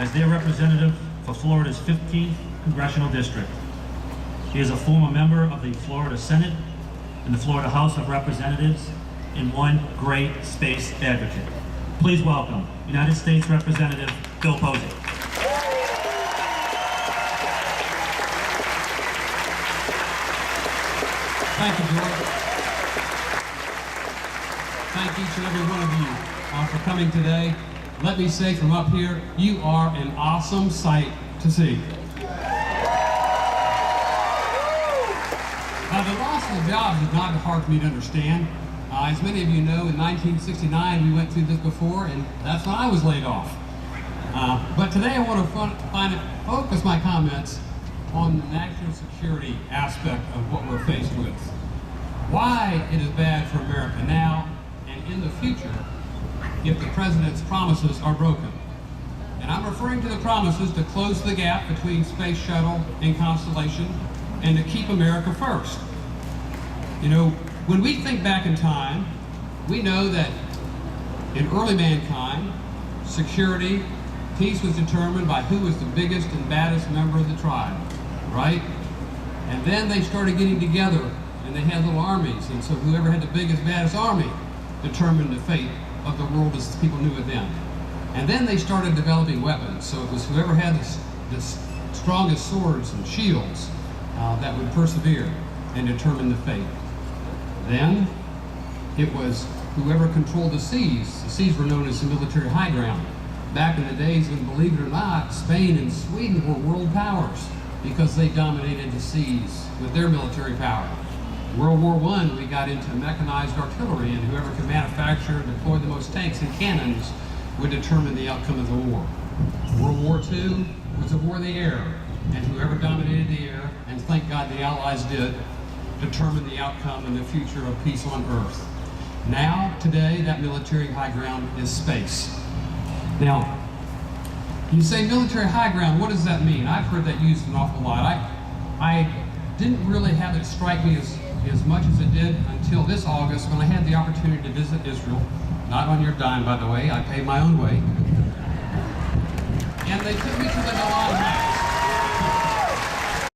as their representative for Florida's 15th Congressional District. He is a former member of the Florida Senate and the Florida House of Representatives and one great space advocate. Please welcome United States Representative Bill Posey. Thank you, George. Thank each and every one of you for coming today. Let me say from up here, you are an awesome sight to see. The loss of jobs is not hard for me to understand. As many of you know, in 1969 we went through this before, and that's when I was laid off. But today I want to focus my comments on the national security aspect of what we're faced with. Why it is bad for America now and in the future if the President's promises are broken. And I'm referring to the promises to close the gap between Space Shuttle and Constellation and to keep America first. You know, when we think back in time, we know that in early mankind, security, peace was determined by who was the biggest and baddest member of the tribe, right? And then they started getting together and they had little armies, and so whoever had the biggest, baddest army determined the fate of the world as people knew it then. And then they started developing weapons, so it was whoever had the strongest swords and shields that would persevere and determine the fate. Then it was whoever controlled the seas. The seas were known as the military high ground. Back in the days when, believe it or not, Spain and Sweden were world powers because they dominated the seas with their military power. World War I, we got into mechanized artillery, and whoever could manufacture and deploy the most tanks and cannons would determine the outcome of the war. World War II was a war of the air, and whoever dominated the air, and thank God the Allies did, determined the outcome and the future of peace on Earth. Now, today, that military high ground is space. Now, you say military high ground, what does that mean? I've heard that used an awful lot. I didn't really have it strike me as much as it did until this August when I had the opportunity to visit Israel. Not on your dime, by the way, I pay my own way. And they took me to the Golan Heights.